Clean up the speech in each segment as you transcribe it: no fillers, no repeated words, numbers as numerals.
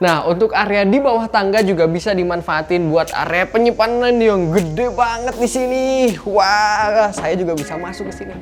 Nah, untuk area di bawah tangga juga bisa dimanfaatin buat area penyimpanan yang gede banget di sini. Wah, saya juga bisa masuk ke sini.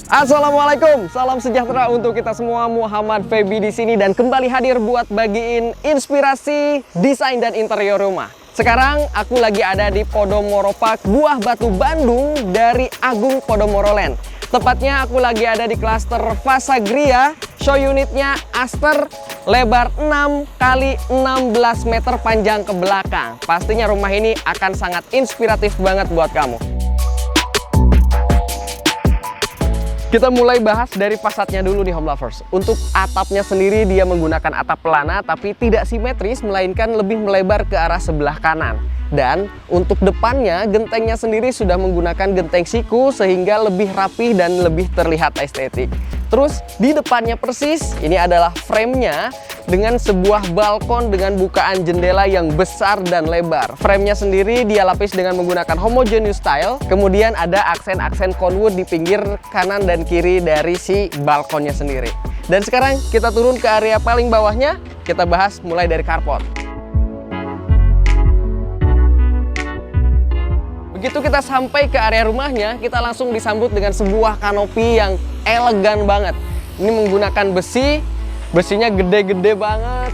Assalamualaikum, salam sejahtera untuk kita semua. Muhammad Feby di sini dan kembali hadir buat bagiin inspirasi desain dan interior rumah. Sekarang aku lagi ada di Podomoro Park, Buah Batu, Bandung dari Agung Podomoro Land. Tepatnya aku lagi ada di klaster Vasagria. Show unitnya Aster, lebar 6 x 16 meter panjang ke belakang. Pastinya rumah ini akan sangat inspiratif banget buat kamu. Kita mulai bahas dari fasadnya dulu nih home lovers. Untuk atapnya sendiri dia menggunakan atap pelana tapi tidak simetris, melainkan lebih melebar ke arah sebelah kanan. Dan untuk depannya, gentengnya sendiri sudah menggunakan genteng siku sehingga lebih rapih dan lebih terlihat estetik. Terus di depannya persis, ini adalah framenya dengan sebuah balkon dengan bukaan jendela yang besar dan lebar. Framenya sendiri dia lapis dengan menggunakan homogeneous style. Kemudian ada aksen-aksen conwood di pinggir kanan dan kiri dari si balkonnya sendiri. Dan sekarang kita turun ke area paling bawahnya, kita bahas mulai dari carport. Begitu kita sampai ke area rumahnya, kita langsung disambut dengan sebuah kanopi yang elegan banget. Ini menggunakan besi, besinya gede-gede banget.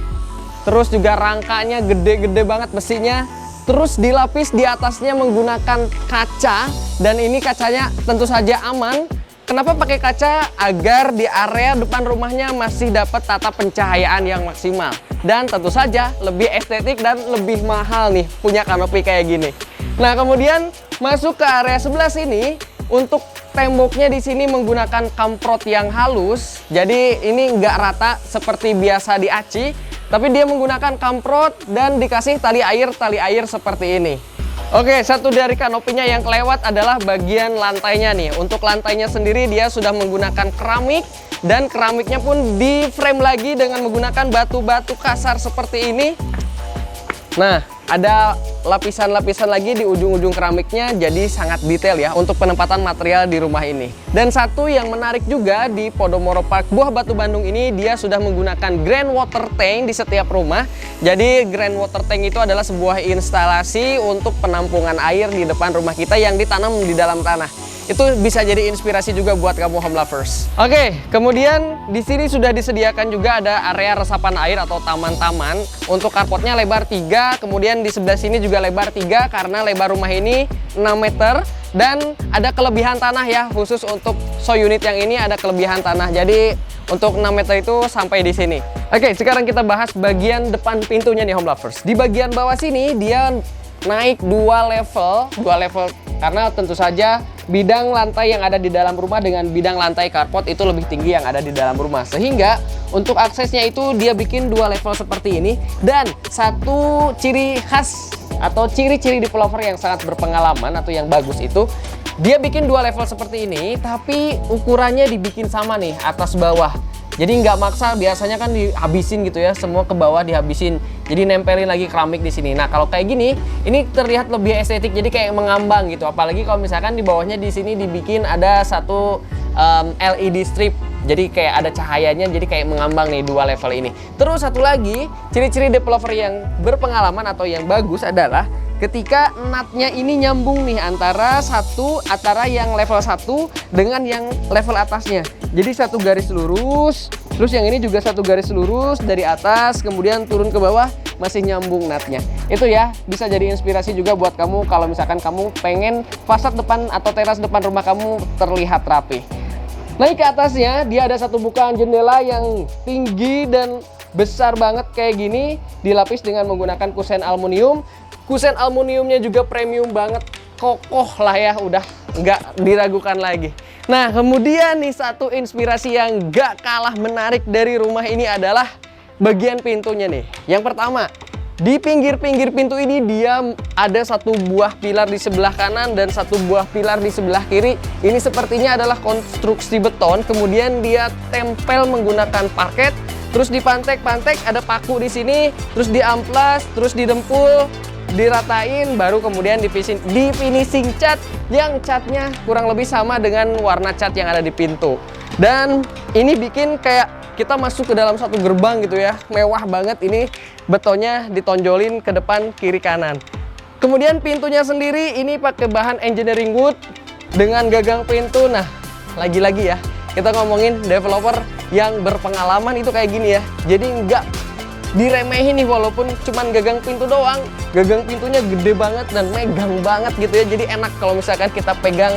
Terus juga rangkanya gede-gede banget besinya. Terus dilapis di atasnya menggunakan kaca, dan ini kacanya tentu saja aman. Kenapa pakai kaca? Agar di area depan rumahnya masih dapat tata pencahayaan yang maksimal. Dan tentu saja lebih estetik dan lebih mahal nih punya kanopi kayak gini. Nah, kemudian masuk ke area sebelah sini. Untuk temboknya di sini menggunakan kamprot yang halus. Jadi ini nggak rata seperti biasa di aci, tapi dia menggunakan kamprot dan dikasih tali air seperti ini. Oke, satu dari kanopinya yang kelewat adalah bagian lantainya nih. Untuk lantainya sendiri dia sudah menggunakan keramik, dan keramiknya pun di frame lagi dengan menggunakan batu-batu kasar seperti ini. Nah, ada lapisan-lapisan lagi di ujung-ujung keramiknya, jadi sangat detail ya untuk penempatan material di rumah ini. Dan satu yang menarik juga di Podomoro Park Buah Batu Bandung ini, dia sudah menggunakan grand water tank di setiap rumah. Jadi grand water tank itu adalah sebuah instalasi untuk penampungan air di depan rumah kita yang ditanam di dalam tanah. Itu bisa jadi inspirasi juga buat kamu home lovers. Oke, kemudian di sini sudah disediakan juga ada area resapan air atau taman-taman. Untuk carportnya lebar 3, kemudian di sebelah sini juga lebar 3 karena lebar rumah ini 6 meter. Dan ada kelebihan tanah ya, khusus untuk show unit yang ini ada kelebihan tanah. Jadi untuk 6 meter itu sampai di sini. Oke, sekarang kita bahas bagian depan pintunya nih home lovers. Di bagian bawah sini dia naik 2 level karena tentu saja bidang lantai yang ada di dalam rumah dengan bidang lantai carport itu lebih tinggi yang ada di dalam rumah, sehingga untuk aksesnya itu dia bikin 2 level seperti ini. Dan satu ciri khas atau ciri-ciri developer yang sangat berpengalaman atau yang bagus itu dia bikin 2 level seperti ini, tapi ukurannya dibikin sama nih atas bawah. Jadi nggak maksa, biasanya kan dihabisin gitu ya, semua ke bawah dihabisin. Jadi nempelin lagi keramik di sini. Nah, kalau kayak gini, ini terlihat lebih estetik, jadi kayak mengambang gitu. Apalagi kalau misalkan di bawahnya di sini dibikin ada satu LED strip. Jadi kayak ada cahayanya, jadi kayak mengambang nih 2 level ini. Terus satu lagi, ciri-ciri developer yang berpengalaman atau yang bagus adalah ketika natnya ini nyambung nih antara yang level 1 dengan yang level atasnya. Jadi satu garis lurus, terus yang ini juga satu garis lurus dari atas, kemudian turun ke bawah masih nyambung natnya. Itu ya, bisa jadi inspirasi juga buat kamu kalau misalkan kamu pengen fasad depan atau teras depan rumah kamu terlihat rapi. Naik ke atasnya, dia ada satu bukaan jendela yang tinggi dan besar banget kayak gini, dilapis dengan menggunakan kusen aluminium. Kusen aluminiumnya juga premium banget, kokoh lah ya, udah nggak diragukan lagi. Nah, kemudian nih satu inspirasi yang nggak kalah menarik dari rumah ini adalah bagian pintunya nih. Yang pertama, Di pinggir-pinggir pintu ini dia ada satu buah pilar di sebelah kanan dan satu buah pilar di sebelah kiri. Ini sepertinya adalah konstruksi beton, kemudian dia tempel menggunakan parket, terus dipantek-pantek, ada paku di sini, terus diamplas, terus didempul, diratain, baru kemudian di finishing cat yang catnya kurang lebih sama dengan warna cat yang ada di pintu. Dan ini bikin kayak kita masuk ke dalam satu gerbang gitu ya, mewah banget. Ini betonnya ditonjolin ke depan, kiri, kanan. Kemudian pintunya sendiri ini pakai bahan engineering wood dengan gagang pintu. Nah, lagi-lagi ya, kita ngomongin developer yang berpengalaman itu kayak gini ya. Jadi nggak diremehin nih, walaupun cuman gagang pintu doang. Gagang pintunya gede banget dan megang banget gitu ya. Jadi enak kalau misalkan kita pegang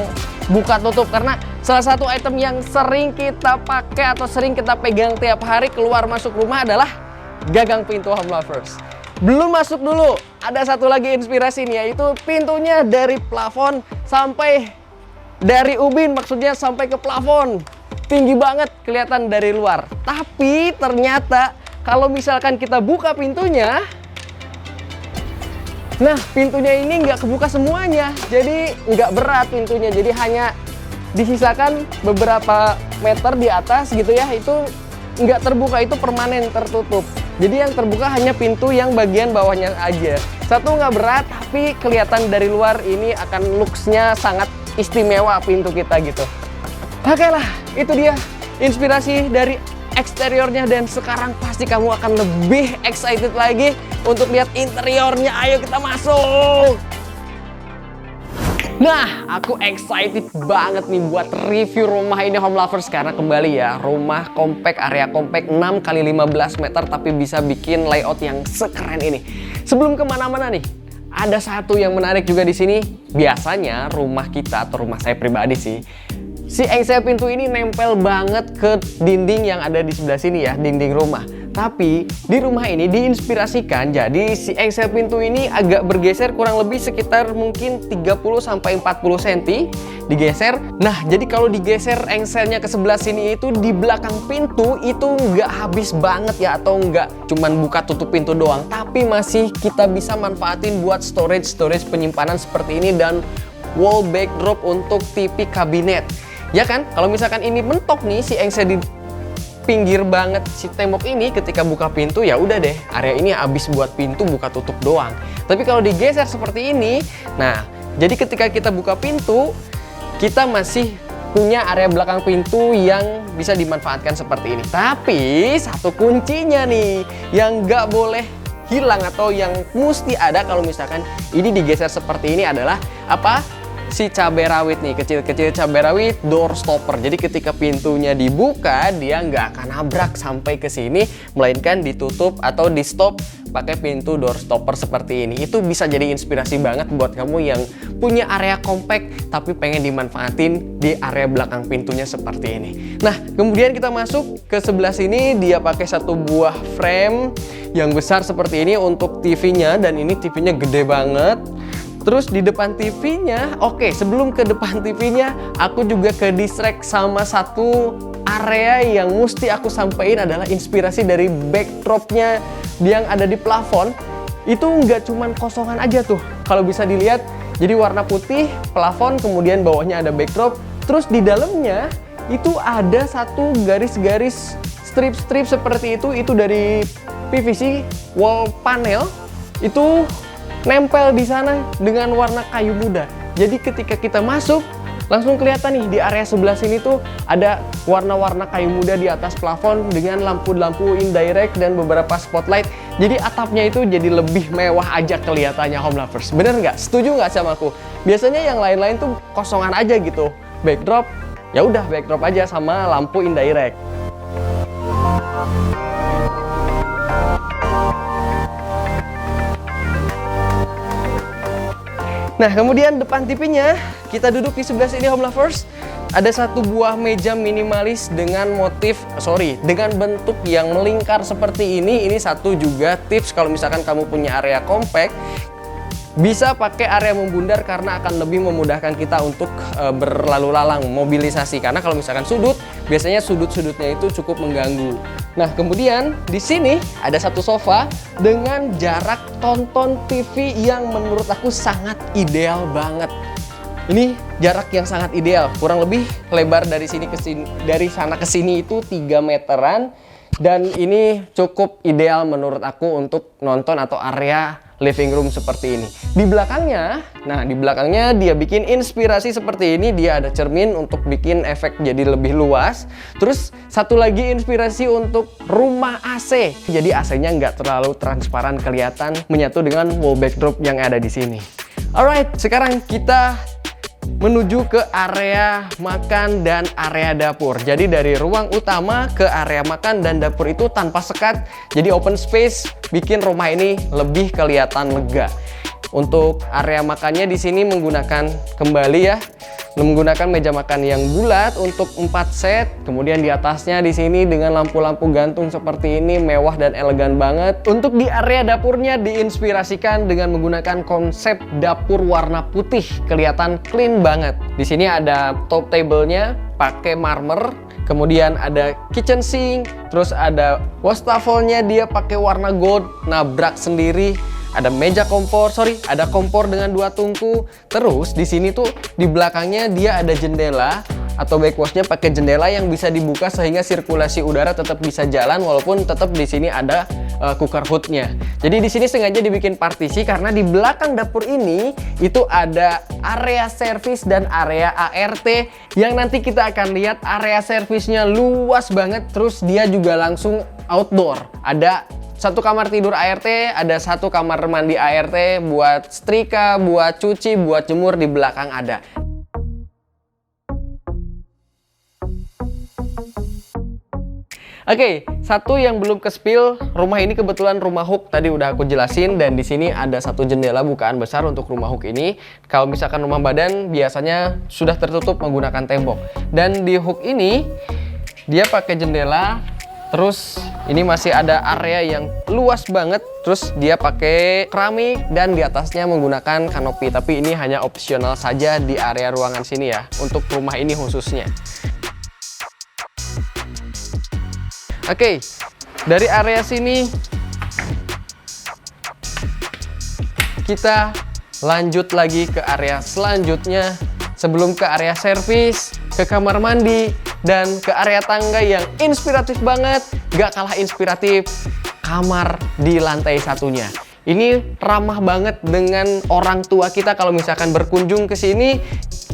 buka tutup, karena salah satu item yang sering kita pakai atau sering kita pegang tiap hari keluar masuk rumah adalah gagang pintu Home Lovers. Belum masuk dulu, ada satu lagi inspirasi nih, yaitu pintunya dari plafon sampai dari ubin, maksudnya sampai ke plafon. Tinggi banget kelihatan dari luar. Tapi ternyata kalau misalkan kita buka pintunya, nah pintunya ini nggak kebuka semuanya, jadi nggak berat pintunya, jadi hanya disisakan beberapa meter di atas gitu ya, itu nggak terbuka, itu permanen tertutup. Jadi yang terbuka hanya pintu yang bagian bawahnya aja. Satu, nggak berat, tapi kelihatan dari luar ini akan looks-nya sangat istimewa pintu kita gitu. Oke lah, itu dia inspirasi dari eksteriornya, dan sekarang pasti kamu akan lebih excited lagi untuk lihat interiornya. Ayo kita masuk. Nah, aku excited banget nih buat review rumah ini Home Lovers, karena kembali ya, rumah compact, area compact 6 x 15 meter tapi bisa bikin layout yang sekeren ini. Sebelum kemana-mana nih, ada satu yang menarik juga di sini. Biasanya rumah kita atau rumah saya pribadi sih, si engsel pintu ini nempel banget ke dinding yang ada di sebelah sini ya, dinding rumah. Tapi di rumah ini diinspirasikan, jadi si engsel pintu ini agak bergeser, kurang lebih sekitar mungkin 30-40 cm digeser. Nah, jadi kalau digeser engselnya ke sebelah sini itu di belakang pintu itu nggak habis banget ya, atau nggak cuman buka tutup pintu doang, tapi masih kita bisa manfaatin buat storage penyimpanan seperti ini, dan wall backdrop untuk TV kabinet. Ya kan, kalau misalkan ini mentok nih si engsel di pinggir banget si tembok ini, ketika buka pintu ya udah deh, area ini habis buat pintu buka tutup doang. Tapi kalau digeser seperti ini, nah jadi ketika kita buka pintu, kita masih punya area belakang pintu yang bisa dimanfaatkan seperti ini. Tapi satu kuncinya nih yang nggak boleh hilang atau yang mesti ada kalau misalkan ini digeser seperti ini adalah apa? Si cabai rawit nih, kecil-kecil cabai rawit door stopper. Jadi ketika pintunya dibuka, dia nggak akan nabrak sampai ke sini, melainkan ditutup atau di stop pakai pintu door stopper seperti ini. Itu bisa jadi inspirasi banget buat kamu yang punya area compact tapi pengen dimanfaatin di area belakang pintunya seperti ini. Nah, kemudian kita masuk ke sebelah sini, dia pakai satu buah frame yang besar seperti ini untuk TV-nya, dan ini TV-nya gede banget. Terus di depan TV-nya, oke, sebelum ke depan TV-nya, aku juga ke distract sama satu area yang mesti aku sampaikan adalah inspirasi dari backdropnya yang ada di plafon. Itu nggak cuman kosongan aja tuh, kalau bisa dilihat. Jadi warna putih, plafon, kemudian bawahnya ada backdrop. Terus di dalamnya itu ada satu garis-garis strip-strip seperti itu dari PVC wall panel. Itu nempel di sana dengan warna kayu muda. Jadi ketika kita masuk, langsung kelihatan nih di area sebelah sini tuh ada warna-warna kayu muda di atas plafon dengan lampu-lampu indirect dan beberapa spotlight. Jadi atapnya itu jadi lebih mewah aja kelihatannya Home Lovers. Bener nggak? Setuju nggak sama aku? Biasanya yang lain-lain tuh kosongan aja gitu. Backdrop, ya udah backdrop aja sama lampu indirect. Nah, kemudian depan TV-nya, kita duduk di sebelah sini Home Lovers. Ada satu buah meja minimalis dengan dengan bentuk yang melingkar seperti ini. Ini satu juga tips kalau misalkan kamu punya area compact, bisa pakai area membundar karena akan lebih memudahkan kita untuk berlalu lalang, mobilisasi. Karena kalau misalkan sudut, biasanya sudut-sudutnya itu cukup mengganggu. Nah, kemudian di sini ada satu sofa dengan jarak tonton TV yang menurut aku sangat ideal banget. Ini jarak yang sangat ideal, kurang lebih lebar dari sini ke sini, dari sana ke sini itu 3 meteran, dan ini cukup ideal menurut aku untuk nonton atau area living room seperti ini. Di belakangnya, nah di belakangnya dia bikin inspirasi seperti ini. Dia ada cermin untuk bikin efek jadi lebih luas. Terus satu lagi inspirasi untuk rumah AC. Jadi AC-nya nggak terlalu transparan kelihatan, menyatu dengan wall backdrop yang ada di sini. Alright, sekarang kita menuju ke area makan dan area dapur. Jadi dari ruang utama ke area makan dan dapur itu tanpa sekat, jadi open space, bikin rumah ini lebih kelihatan lega. Untuk area makannya di sini menggunakan kembali ya, menggunakan meja makan yang bulat untuk 4 set. Kemudian di atasnya di sini dengan lampu-lampu gantung seperti ini, mewah dan elegan banget. Untuk di area dapurnya diinspirasikan dengan menggunakan konsep dapur warna putih, kelihatan clean banget. Di sini ada top table-nya pakai marmer. Kemudian ada kitchen sink, terus ada wastafel-nya dia pakai warna gold, nabrak sendiri. Ada meja kompor, ada kompor dengan 2 tungku. Terus di sini tuh di belakangnya dia ada jendela atau backwashnya pakai jendela yang bisa dibuka sehingga sirkulasi udara tetap bisa jalan walaupun tetap di sini ada cooker hood-nya. Jadi di sini sengaja dibikin partisi karena di belakang dapur ini itu ada area servis dan area ART yang nanti kita akan lihat area servisnya luas banget, terus dia juga langsung outdoor. Ada 1 kamar tidur ART, ada 1 kamar mandi ART buat setrika, buat cuci, buat jemur, di belakang ada. Oke, satu yang belum ke spill, rumah ini kebetulan rumah hook tadi udah aku jelasin, dan di sini ada 1 jendela bukaan besar untuk rumah hook ini. Kalau misalkan rumah badan biasanya sudah tertutup menggunakan tembok. Dan di hook ini dia pakai jendela. Terus ini masih ada area yang luas banget. Terus dia pakai keramik dan di atasnya menggunakan kanopi. Tapi ini hanya opsional saja di area ruangan sini ya, untuk rumah ini khususnya. Oke, dari area sini kita lanjut lagi ke area selanjutnya. Sebelum ke area servis, ke kamar mandi, dan ke area tangga yang inspiratif banget. Gak kalah inspiratif, kamar di lantai 1-nya. Ini ramah banget dengan orang tua kita kalau misalkan berkunjung ke sini.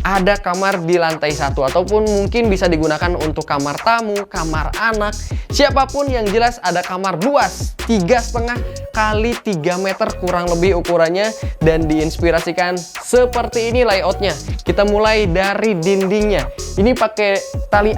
Ada kamar di lantai 1 ataupun mungkin bisa digunakan untuk kamar tamu, kamar anak, siapapun, yang jelas ada kamar luas 3,5 kali 3 meter kurang lebih ukurannya, dan diinspirasikan seperti ini layoutnya. Kita mulai dari dindingnya. Ini pakai tali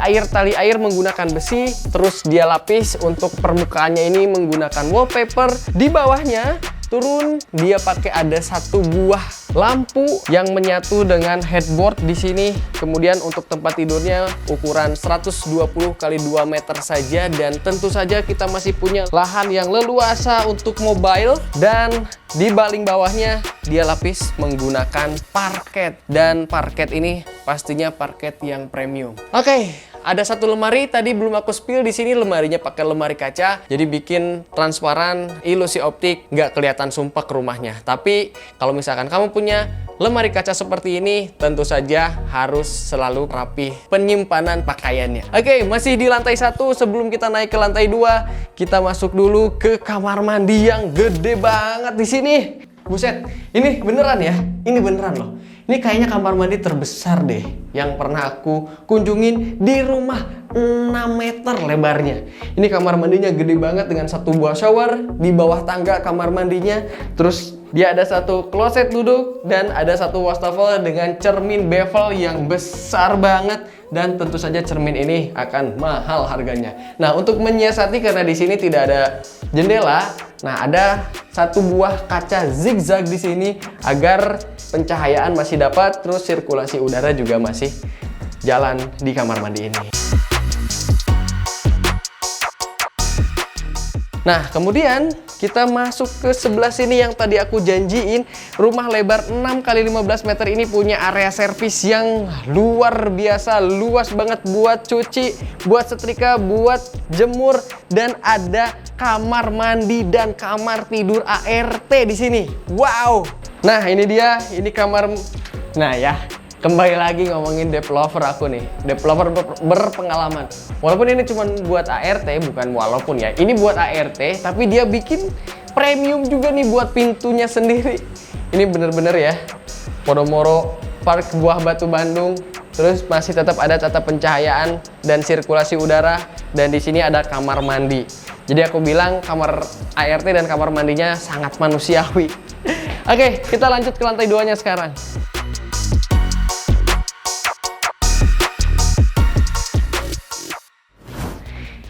air menggunakan besi, terus dia lapis untuk permukaannya ini menggunakan wallpaper. Di bawahnya turun dia pakai ada 1 buah lampu yang menyatu dengan headboard di sini. Kemudian untuk tempat tidurnya ukuran 120 kali 2 meter saja, dan tentu saja kita masih punya lahan yang leluasa untuk mobile. Dan di baling bawahnya dia lapis menggunakan parket, dan parket ini pastinya parket yang premium. Oke, ada 1 lemari tadi belum aku spill. Di sini lemarinya pakai lemari kaca, jadi bikin transparan, ilusi optik, nggak kelihatan sumpek rumahnya. Tapi kalau misalkan kamu punya lemari kaca seperti ini, tentu saja harus selalu rapi penyimpanan pakaiannya. Oke, masih di lantai 1. Sebelum kita naik ke lantai 2, kita masuk dulu ke kamar mandi yang gede banget di sini. Buset, ini beneran ya? Ini beneran loh. Ini kayaknya kamar mandi terbesar deh yang pernah aku kunjungin di rumah, 6 meter lebarnya. Ini kamar mandinya gede banget dengan 1 buah shower di bawah tangga kamar mandinya. Terus dia ada 1 kloset duduk dan ada 1 wastafel dengan cermin bevel yang besar banget. Dan tentu saja cermin ini akan mahal harganya. Nah, untuk menyiasati karena di sini tidak ada jendela, nah ada 1 buah kaca zigzag di sini agar pencahayaan masih dapat, terus sirkulasi udara juga masih jalan di kamar mandi ini. Nah, kemudian kita masuk ke sebelah sini yang tadi aku janjiin. Rumah lebar 6 kali 15 meter ini punya area servis yang luar biasa, luas banget buat cuci, buat setrika, buat jemur, dan ada kamar mandi dan kamar tidur ART di sini. Wow. Nah, ini dia, ini kamar. Nah ya, kembali lagi ngomongin developer aku nih, developer berpengalaman. Walaupun ini cuma buat ART, bukan walaupun ya, ini buat ART, tapi dia bikin premium juga nih buat pintunya sendiri. Ini bener-bener ya, Podomoro Park Buah Batu Bandung. Terus masih tetap ada tata pencahayaan dan sirkulasi udara, dan di sini ada kamar mandi. Jadi aku bilang kamar ART dan kamar mandinya sangat manusiawi. Oke, kita lanjut ke lantai 2-nya sekarang.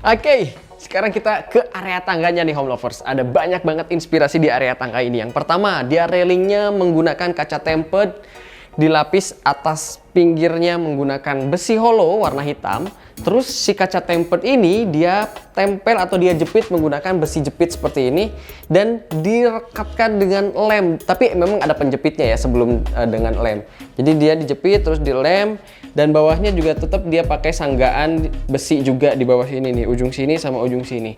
Oke, sekarang kita ke area tangganya nih home lovers. Ada banyak banget inspirasi di area tangga ini. Yang pertama, dia railingnya menggunakan kaca tempered, dilapis atas pinggirnya menggunakan besi hollow warna hitam. Terus si kaca tempered ini dia tempel atau dia jepit menggunakan besi jepit seperti ini dan direkatkan dengan lem. Tapi memang ada penjepitnya ya sebelum dengan lem. Jadi dia dijepit terus dilem, dan bawahnya juga tetap dia pakai sanggaan besi juga di bawah sini nih, ujung sini sama ujung sini.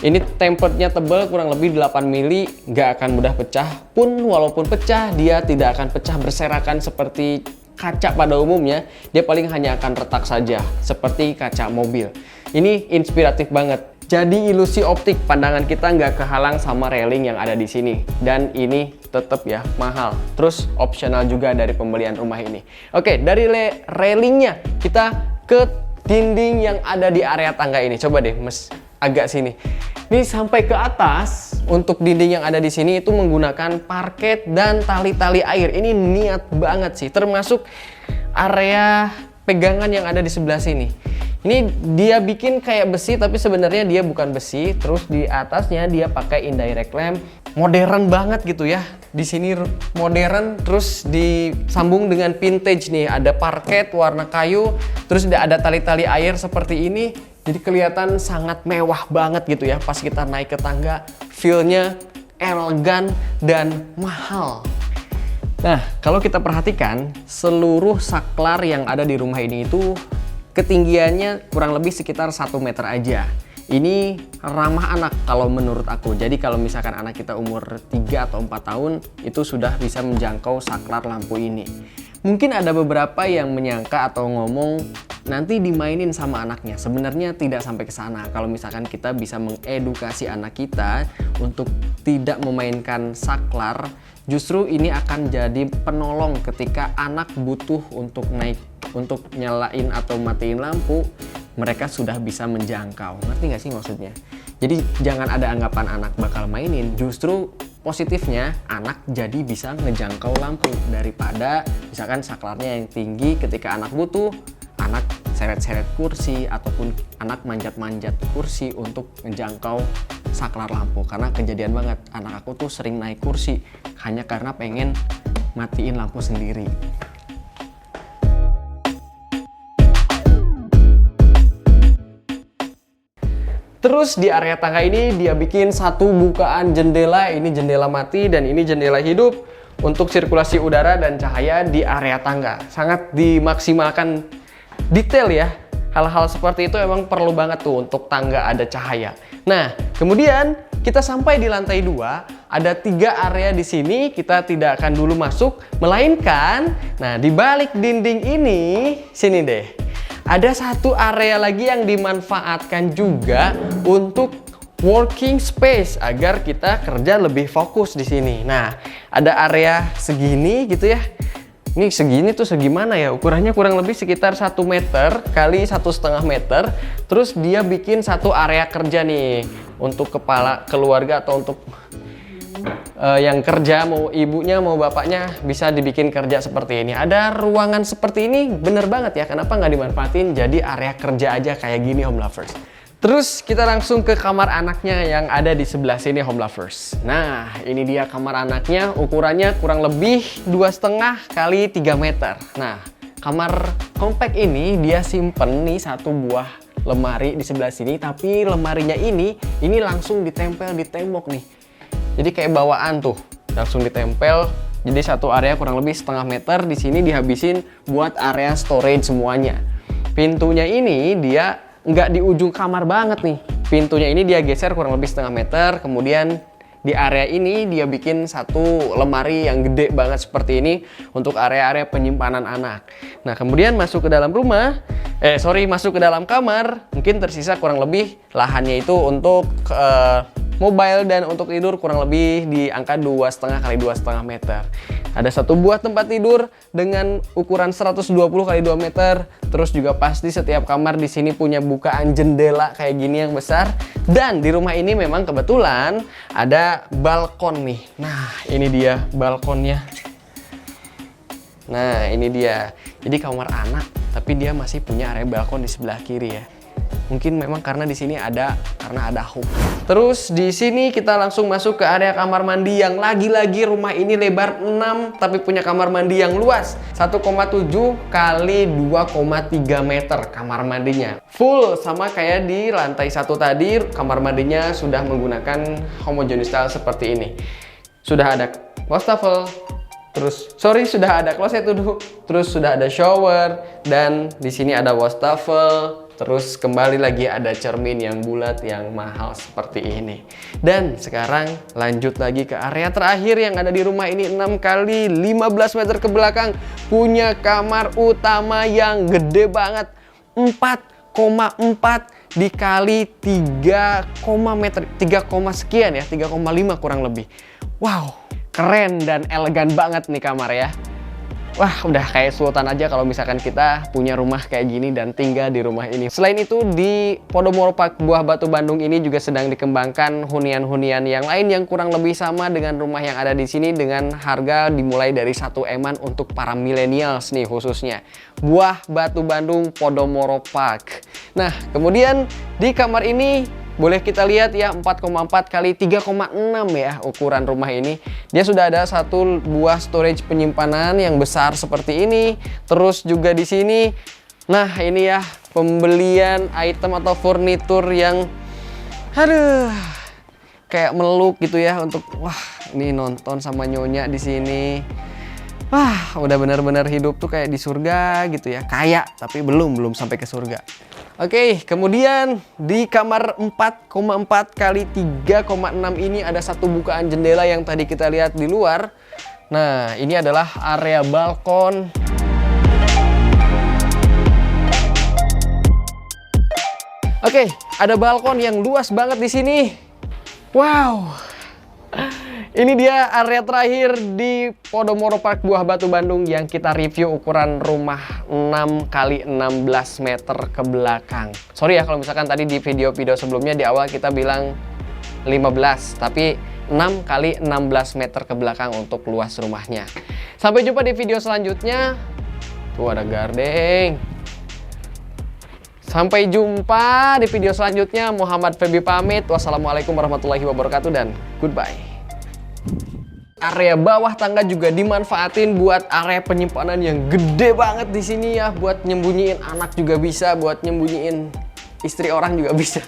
Ini temperednya tebal kurang lebih 8 mili, nggak akan mudah pecah. Pun walaupun pecah, dia tidak akan pecah berserakan seperti kaca pada umumnya. Dia paling hanya akan retak saja seperti kaca mobil. Ini inspiratif banget. Jadi ilusi optik, pandangan kita nggak kehalang sama railing yang ada di sini. Dan ini tetap ya mahal. Terus opsional juga dari pembelian rumah ini. Oke, dari railingnya kita ke dinding yang ada di area tangga ini. Coba deh, agak sini. Ini sampai ke atas. Untuk dinding yang ada di sini itu menggunakan parket dan tali-tali air. Ini niat banget sih. Termasuk area pegangan yang ada di sebelah sini. Ini dia bikin kayak besi tapi sebenarnya dia bukan besi. Terus di atasnya dia pakai indirect lamp. Modern banget gitu ya. Di sini modern, terus disambung dengan vintage nih. Ada parket warna kayu, terus ada tali-tali air seperti ini. Jadi kelihatan sangat mewah banget gitu ya. Pas kita naik ke tangga, feel-nya elegan dan mahal. Nah, kalau kita perhatikan, seluruh saklar yang ada di rumah ini itu ketinggiannya kurang lebih sekitar 1 meter aja. Ini ramah anak kalau menurut aku. Jadi kalau misalkan anak kita umur 3 atau 4 tahun, itu sudah bisa menjangkau saklar lampu ini. Mungkin ada beberapa yang menyangka atau ngomong nanti dimainin sama anaknya. Sebenarnya tidak sampai ke sana. Kalau misalkan kita bisa mengedukasi anak kita untuk tidak memainkan saklar, justru ini akan jadi penolong ketika anak butuh untuk nyalain atau matiin lampu, mereka sudah bisa menjangkau. Ngerti nggak sih maksudnya? Jadi jangan ada anggapan anak bakal mainin. Justru positifnya anak jadi bisa ngejangkau lampu daripada misalkan saklarnya yang tinggi, ketika anak butuh, anak seret-seret kursi ataupun anak manjat-manjat kursi untuk ngejangkau saklar lampu. Karena kejadian banget, anak aku tuh sering naik kursi hanya karena pengen matiin lampu sendiri. Terus di area tangga ini dia bikin satu bukaan jendela, ini jendela mati dan ini jendela hidup untuk sirkulasi udara dan cahaya di area tangga. Sangat dimaksimalkan detail ya. Hal-hal seperti itu emang perlu banget tuh untuk tangga ada cahaya. Nah, kemudian kita sampai di lantai 2, ada 3 area di sini. Kita tidak akan dulu masuk, melainkan nah di balik dinding ini, sini deh. Ada satu area lagi yang dimanfaatkan juga untuk working space agar kita kerja lebih fokus di sini. Nah, ada area segini gitu ya. Ini segini tuh segimana ya? Ukurannya kurang lebih sekitar 1 meter kali 1,5 meter. Terus dia bikin satu area kerja nih untuk kepala keluarga atau untuk yang kerja, mau ibunya mau bapaknya bisa dibikin kerja seperti ini. Ada ruangan seperti ini, bener banget ya, kenapa nggak dimanfaatin jadi area kerja aja kayak gini home lovers. Terus kita langsung ke kamar anaknya yang ada di sebelah sini home lovers. Nah, ini dia kamar anaknya, ukurannya kurang lebih 2,5 kali 3 meter. Nah, kamar compact ini dia simpen nih satu buah lemari di sebelah sini, tapi lemarinya ini langsung ditempel di tembok nih. Jadi kayak bawaan tuh, langsung ditempel. Jadi satu area kurang lebih setengah meter di sini dihabisin buat area storage semuanya. Pintunya ini dia nggak di ujung kamar banget nih. Pintunya ini dia geser kurang lebih setengah meter, kemudian di area ini dia bikin satu lemari yang gede banget seperti ini untuk area-area penyimpanan anak. Nah, kemudian masuk ke dalam rumah, masuk ke dalam kamar, mungkin tersisa kurang lebih lahannya itu untuk mobile dan untuk tidur kurang lebih di angka 2,5 kali 2,5 meter. Ada satu buah tempat tidur dengan ukuran 120 kali 2 meter. Terus juga pasti setiap kamar di sini punya bukaan jendela kayak gini yang besar. Dan di rumah ini memang kebetulan ada balkon nih. Nah, ini dia balkonnya. Nah, ini dia. Jadi kamar anak, tapi dia masih punya area balkon di sebelah kiri ya. Mungkin memang karena di sini ada hook. Terus di sini kita langsung masuk ke area kamar mandi yang lagi-lagi rumah ini lebar 6 tapi punya kamar mandi yang luas 1,7 kali 2,3 meter kamar mandinya. Full sama kayak di lantai 1 tadi, kamar mandinya sudah menggunakan homogeneous style seperti ini. Sudah ada wastafel, sudah ada kloset duduk, terus sudah ada shower, dan di sini ada wastafel. Terus kembali lagi ada cermin yang bulat yang mahal seperti ini. Dan sekarang lanjut lagi ke area terakhir yang ada di rumah ini, 6 kali 15 meter ke belakang. Punya kamar utama yang gede banget, 4,4 dikali 3, meter, 3, sekian ya, 3,5 kurang lebih. Wow, keren dan elegan banget nih kamar ya. Wah, udah kayak sultan aja kalau misalkan kita punya rumah kayak gini dan tinggal di rumah ini. Selain itu, di Podomoro Park Buah Batu Bandung ini juga sedang dikembangkan hunian-hunian yang lain yang kurang lebih sama dengan rumah yang ada di sini dengan harga dimulai dari 1 eman untuk para millennials nih khususnya. Buah Batu Bandung Podomoro Park. Nah, kemudian di kamar ini boleh kita lihat ya, 4,4 kali 3,6 ya ukuran rumah ini. Dia sudah ada satu buah storage penyimpanan yang besar seperti ini. Terus juga di sini, nah ini ya pembelian item atau furnitur yang kayak meluk gitu ya untuk ini nonton sama nyonya di sini. Wah, udah benar-benar hidup tuh kayak di surga gitu ya. Kaya, tapi belum sampai ke surga. Oke, kemudian di kamar 4,4 kali 3,6 ini ada satu bukaan jendela yang tadi kita lihat di luar. Nah, ini adalah area balkon. Oke, ada balkon yang luas banget di sini. Wow. Ini dia area terakhir di Podomoro Park Buah Batu Bandung yang kita review ukuran rumah 6 kali 16 meter ke belakang. Sorry ya kalau misalkan tadi di video-video sebelumnya di awal kita bilang 15, tapi 6 kali 16 meter ke belakang untuk luas rumahnya. Sampai jumpa di video selanjutnya. Tuh ada gardeng. Sampai jumpa di video selanjutnya. Muhammad Feby pamit. Wassalamualaikum warahmatullahi wabarakatuh dan goodbye. Area bawah tangga juga dimanfaatin buat area penyimpanan yang gede banget di sini ya, buat nyembunyiin anak juga bisa, buat nyembunyiin istri orang juga bisa.